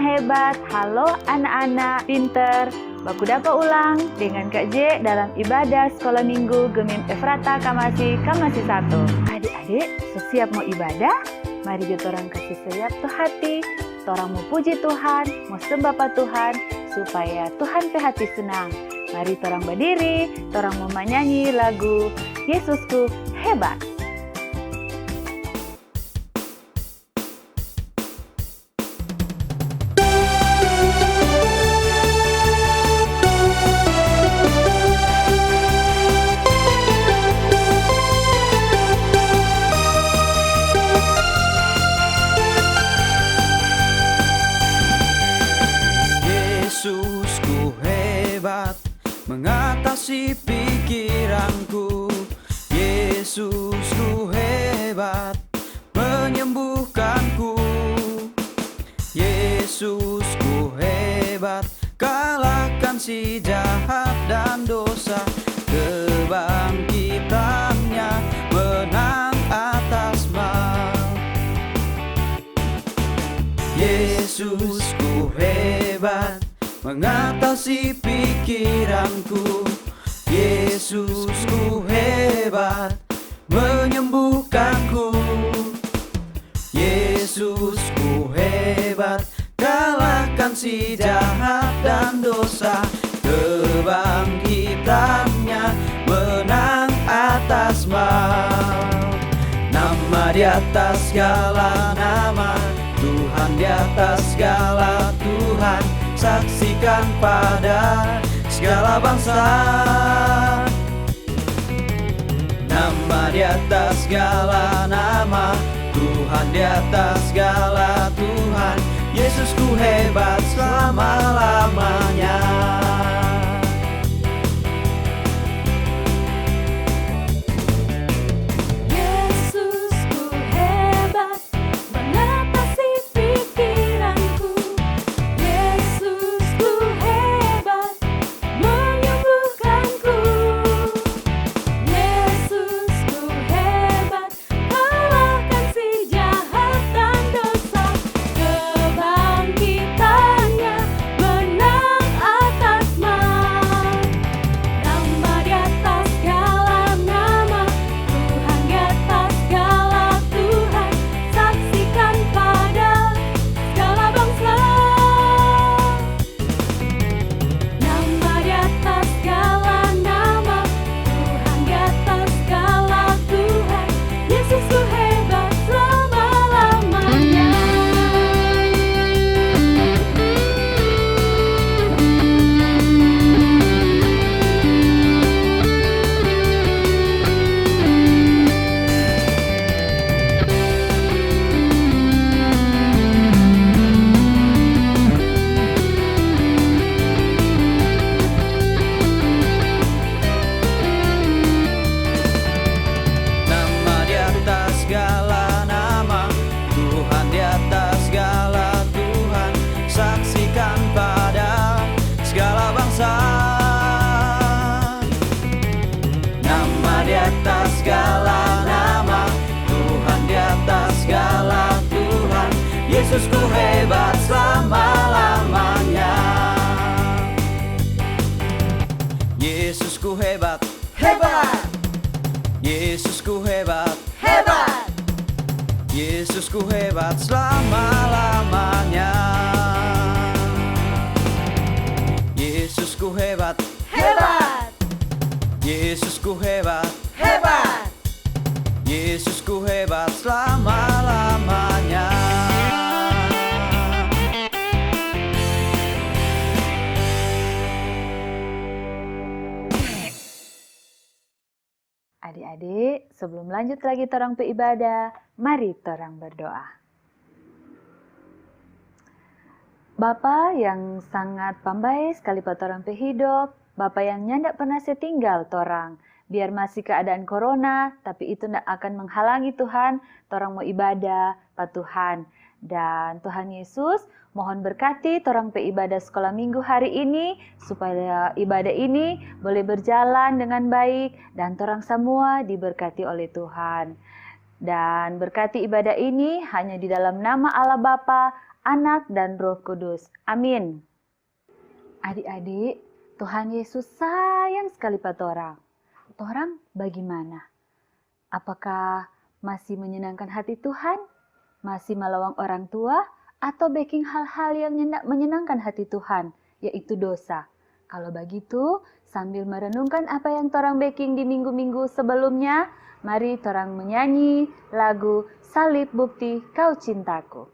hebat, halo anak-anak pinter. Baku dapat ulang dengan Kak J dalam ibadah sekolah minggu Gemim Efrata Kamasi 1. Adik-adik, siap mau ibadah? Mari kita orang kasih siap tuh hati. Orang mau puji Tuhan, mau sembah Tuhan, supaya Tuhan pe hati senang. Mari orang berdiri, orang mau menyanyi lagu Yesusku Hebat. Mengatasi pikiranku, Yesusku hebat, menyembuhkanku. Yesusku hebat, kalahkan si jahat dan dosa. Kebangkitannya menang atas maut. Yesusku hebat, mengatasi pikiranku. Yesusku hebat, menyembuhkanku. Yesusku hebat, kalahkan si jahat dan dosa. Kebangkitannya menang atas maut. Nama di atas segala nama, Tuhan di atas segala Tuhan. Saksikan pada segala bangsa. Nama di atas segala nama, Tuhan di atas segala Tuhan. Yesusku hebat selama-lamanya. Yesusku hebat selama-lamanya. Yesusku hebat, hebat. Yesusku hebat, hebat. Yesusku hebat selama-lamanya. Yesusku hebat, hebat. Yesusku hebat, hebat. Yesusku hebat selama-lamanya. Adik-adik, sebelum lanjut lagi torang beribadah, mari torang berdoa. Bapa yang sangat pandai sekali torang hidup, Bapa yang nyandak pernah setinggal torang, biar masih keadaan corona, tapi itu tidak akan menghalangi Tuhan, torang mau ibadah, Pak Tuhan. Dan Tuhan Yesus, mohon berkati torang ibadah sekolah minggu hari ini, supaya ibadah ini boleh berjalan dengan baik, dan torang semua diberkati oleh Tuhan. Dan berkati ibadah ini hanya di dalam nama Allah Bapa, Anak, dan Roh Kudus. Amin. Adik-adik, Tuhan Yesus sayang sekali pada torang. Torang bagaimana? Apakah masih menyenangkan hati Tuhan? Masih melawang orang tua? Atau baking hal-hal yang menyenangkan hati Tuhan, yaitu dosa? Kalau begitu, sambil merenungkan apa yang torang baking di minggu-minggu sebelumnya, mari torang menyanyi lagu Salib Bukti Kau Cintaku.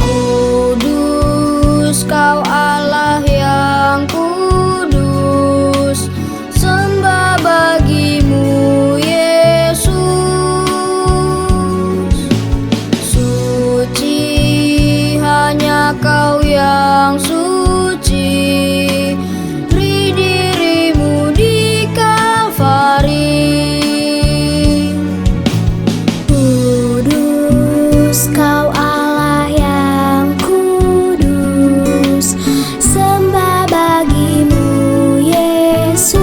Kudus Kau Allah yang kudus, sembah bagimu Yesus. Suci hanya Kau yang suci, beri dirimu di Kalvari. Kudus Kau Allah yang kudus, sembah bagimu Yesus.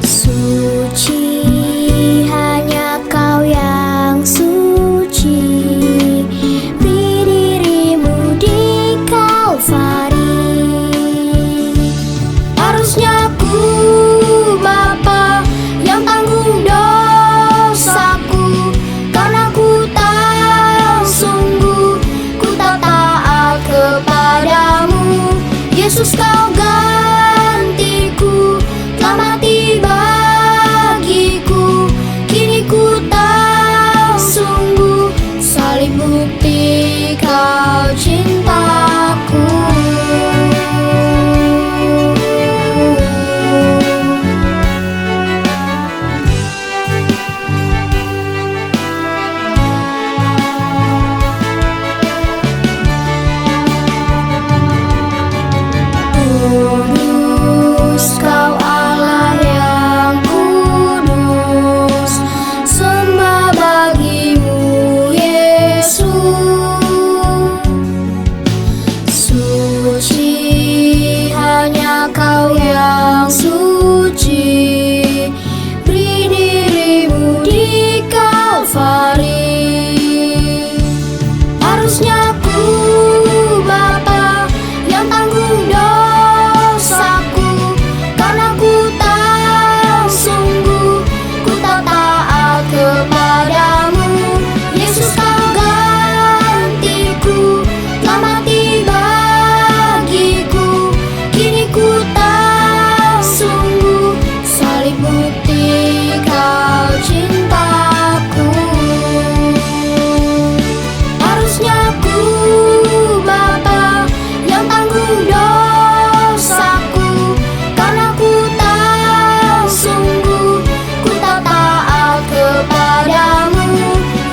Suci hanya Kau yang suci, beri dirimu di Kalvari. Harusnya ku Bapa yang tanggung dosaku, karena ku tahu sungguh ku tak taat kepadamu. Yesus Kau gantiku, telah mati bagiku. Kini ku tahu sungguh salib bukti Kau cintaku. Kudus Kau Allah yang kudus, sembah bagimu Yesus. Suci hanya Kau yang suci, beri dirimu di Kalvari. Harusnya ku Bapa yang tanggung dosaku, karena ku tahu sungguh ku tak taat kepadamu. Yesus Kau gantiku, telah mati bagiku. Kini ku tahu sungguh salib bukti Kau cintaku. Harusnya ku Bapa yang tanggung dosaku, karena ku tahu sungguh ku tak taat kepadamu.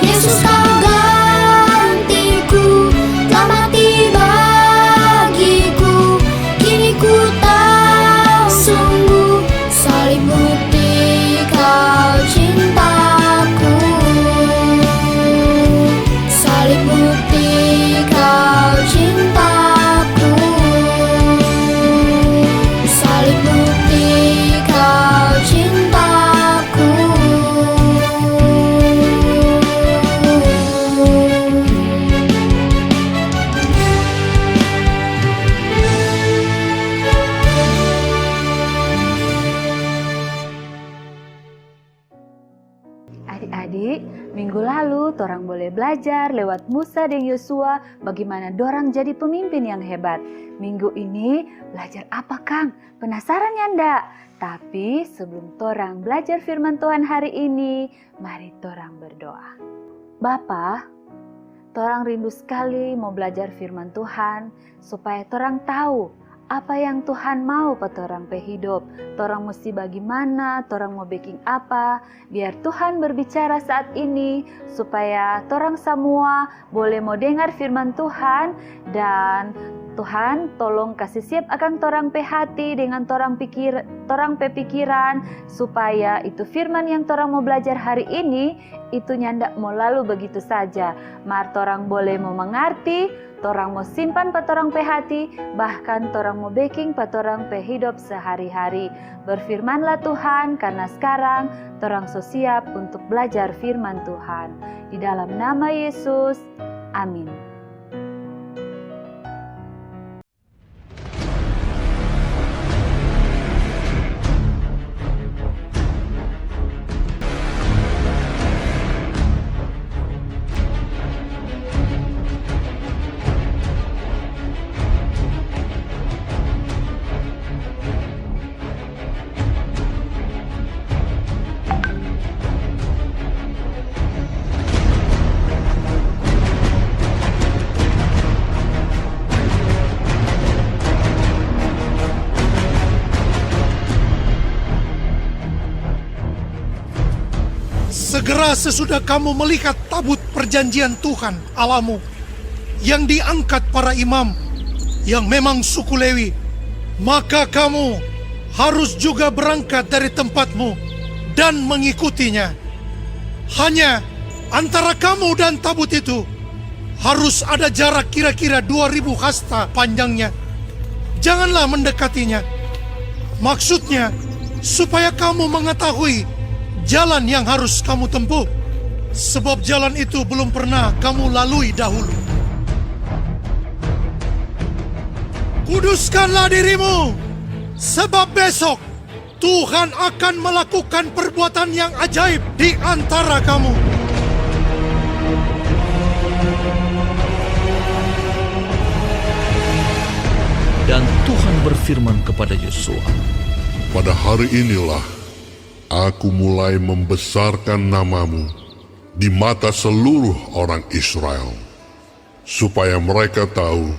Yesus Kau gantiku, telah mati bagiku. Kini ku tahu sungguh salib bukti Kau cintaku. Salib bukti Kau cintaku. Salib bukti Kau cintaku. Adik-adik, minggu lalu torang boleh belajar lewat Musa dan Yosua bagaimana dorang jadi pemimpin yang hebat. Minggu ini belajar apa, Kang? Penasaran ya ndak? Tapi sebelum torang belajar firman Tuhan hari ini, mari torang berdoa. Bapa, torang rindu sekali mau belajar firman Tuhan supaya torang tahu apa yang Tuhan mau pada torang pe hidup. Torang mesti bagaimana, torang mau baking apa. Biar Tuhan berbicara saat ini supaya torang semua boleh mau dengar firman Tuhan dan Tuhan, tolong kasih siap akan torang pe hati dengan torang pe pikiran, supaya itu firman yang torang mau belajar hari ini, itu nyandak mau lalu begitu saja. Mar torang boleh mau mengerti, torang mau simpan pa torang pe hati, bahkan torang mau baking pa torang pe hidup sehari-hari. Berfirmanlah Tuhan, karena sekarang torang so siap untuk belajar firman Tuhan. Di dalam nama Yesus, amin. Segera sesudah kamu melihat tabut perjanjian Tuhan Allahmu yang diangkat para imam yang memang suku Lewi, maka kamu harus juga berangkat dari tempatmu dan mengikutinya. Hanya antara kamu dan tabut itu harus ada jarak kira-kira 2000 hasta panjangnya. Janganlah mendekatinya. Maksudnya supaya kamu mengetahui jalan yang harus kamu tempuh, sebab jalan itu belum pernah kamu lalui dahulu. Kuduskanlah dirimu, sebab besok Tuhan akan melakukan perbuatan yang ajaib di antara kamu. Dan Tuhan berfirman kepada Yosua, pada hari inilah Aku mulai membesarkan namamu di mata seluruh orang Israel, supaya mereka tahu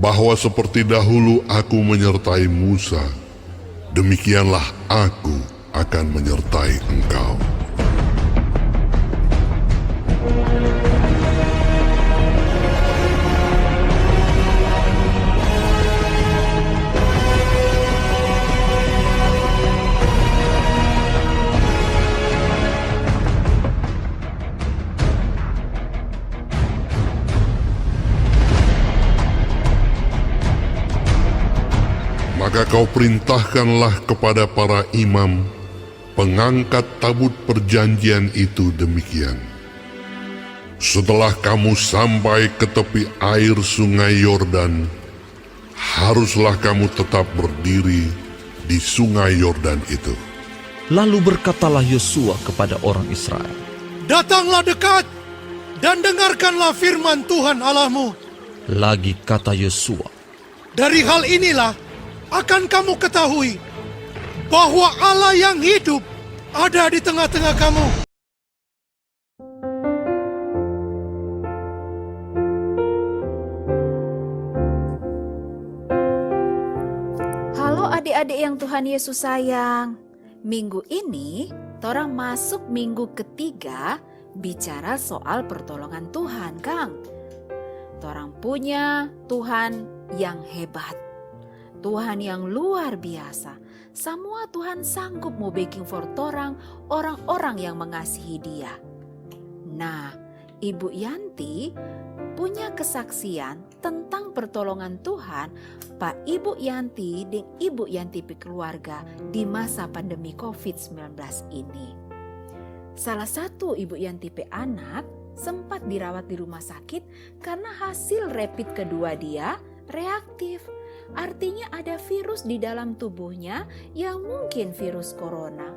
bahwa seperti dahulu aku menyertai Musa, demikianlah aku akan menyertai engkau. Maka kau perintahkanlah kepada para imam pengangkat tabut perjanjian itu demikian. Setelah kamu sampai ke tepi air sungai Yordan, haruslah kamu tetap berdiri di sungai Yordan itu. Lalu berkatalah Yosua kepada orang Israel, Datanglah dekat dan dengarkanlah firman Tuhan Allahmu. lagi kata Yosua, Dari hal inilah akan kamu ketahui bahwa Allah yang hidup ada di tengah-tengah kamu. Halo adik-adik yang Tuhan Yesus sayang. Minggu ini, torang masuk minggu ketiga bicara soal pertolongan Tuhan, Kang. Torang punya Tuhan yang hebat. Tuhan yang luar biasa. Semua Tuhan sanggup mau baking for torang, orang-orang yang mengasihi Dia. Nah, Ibu Yanti punya kesaksian tentang pertolongan Tuhan Pak Ibu Yanti dan Ibu Yanti keluarga di masa pandemi COVID-19 ini. Salah satu Ibu Yanti anak sempat dirawat di rumah sakit karena hasil rapid kedua dia reaktif. Artinya ada virus di dalam tubuhnya yang mungkin virus corona.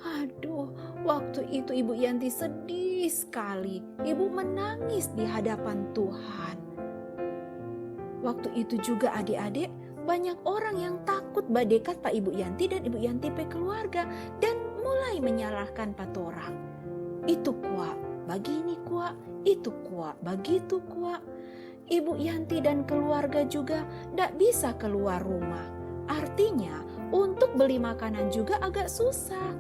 Aduh, waktu itu Ibu Yanti sedih sekali. Ibu menangis di hadapan Tuhan. Waktu itu juga adik-adik, banyak orang yang takut badekat Pak Ibu Yanti dan Ibu Yanti keluarga dan mulai menyalahkan patorang. Itu kuat, begini kuat, itu kuat, begitu kuat. Ibu Yanti dan keluarga juga tidak bisa keluar rumah. Artinya untuk beli makanan juga agak susah.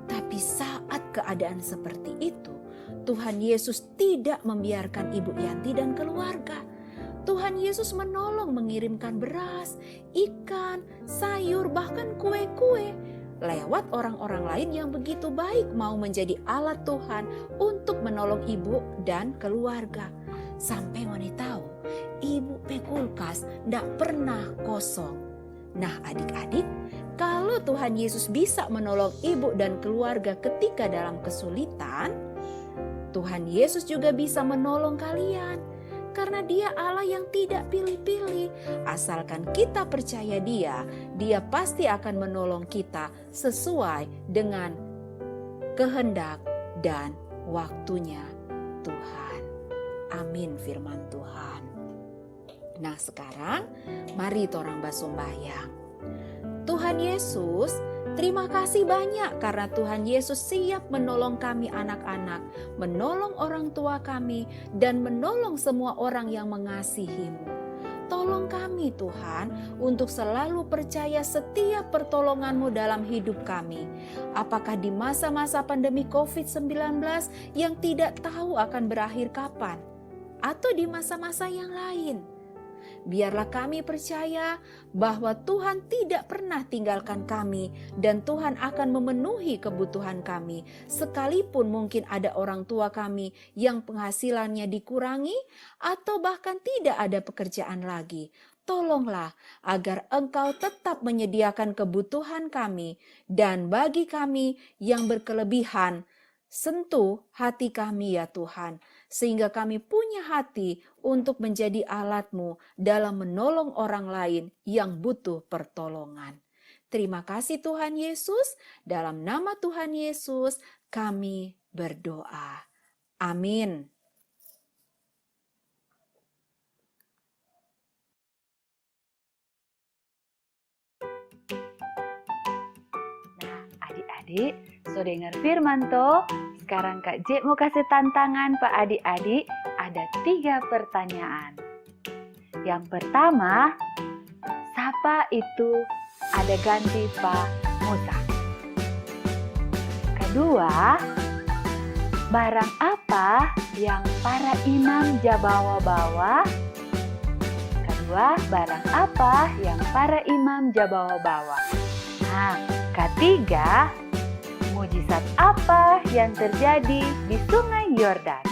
Tapi saat keadaan seperti itu, Tuhan Yesus tidak membiarkan Ibu Yanti dan keluarga. Tuhan Tuhan Yesus menolong mengirimkan beras, ikan, sayur, bahkan kue-kue lewat orang-orang lain yang begitu baik mau menjadi alat Tuhan untuk menolong ibu dan keluarga. Sampai mau tahu, ibu kulkas tidak pernah kosong. Nah adik-adik, kalau Tuhan Yesus bisa menolong ibu dan keluarga ketika dalam kesulitan, Tuhan Yesus juga bisa menolong kalian. Karena Dia Allah yang tidak pilih-pilih. Asalkan kita percaya Dia pasti akan menolong kita sesuai dengan kehendak dan waktunya Tuhan. Amin firman Tuhan. Nah sekarang mari torang basombayang. Tuhan Yesus, terima kasih banyak karena Tuhan Yesus siap menolong kami anak-anak, menolong orang tua kami, dan menolong semua orang yang mengasihi-Mu. Tolong kami Tuhan untuk selalu percaya setiap pertolongan-Mu dalam hidup kami. Apakah di masa-masa pandemi COVID-19 yang tidak tahu akan berakhir kapan, atau di masa-masa yang lain. Biarlah kami percaya bahwa Tuhan tidak pernah tinggalkan kami dan Tuhan akan memenuhi kebutuhan kami. Sekalipun mungkin ada orang tua kami yang penghasilannya dikurangi atau bahkan tidak ada pekerjaan lagi. Tolonglah agar Engkau tetap menyediakan kebutuhan kami dan bagi kami yang berkelebihan, sentuh hati kami ya Tuhan, sehingga kami punya hati untuk menjadi alat-Mu dalam menolong orang lain yang butuh pertolongan. Terima kasih Tuhan Yesus, dalam nama Tuhan Yesus kami berdoa. Amin. Nah, adik-adik, so dengar firman toh. Sekarang Kak J mau kasih tantangan Pak adik-adik, ada 3 pertanyaan. Yang pertama, siapa itu ada ganti Pak Musa? Kedua, barang apa yang para imam bawa-bawa? Kedua, barang apa yang para imam bawa-bawa? Nah, ketiga, mujizat apa yang terjadi di Sungai Yordan?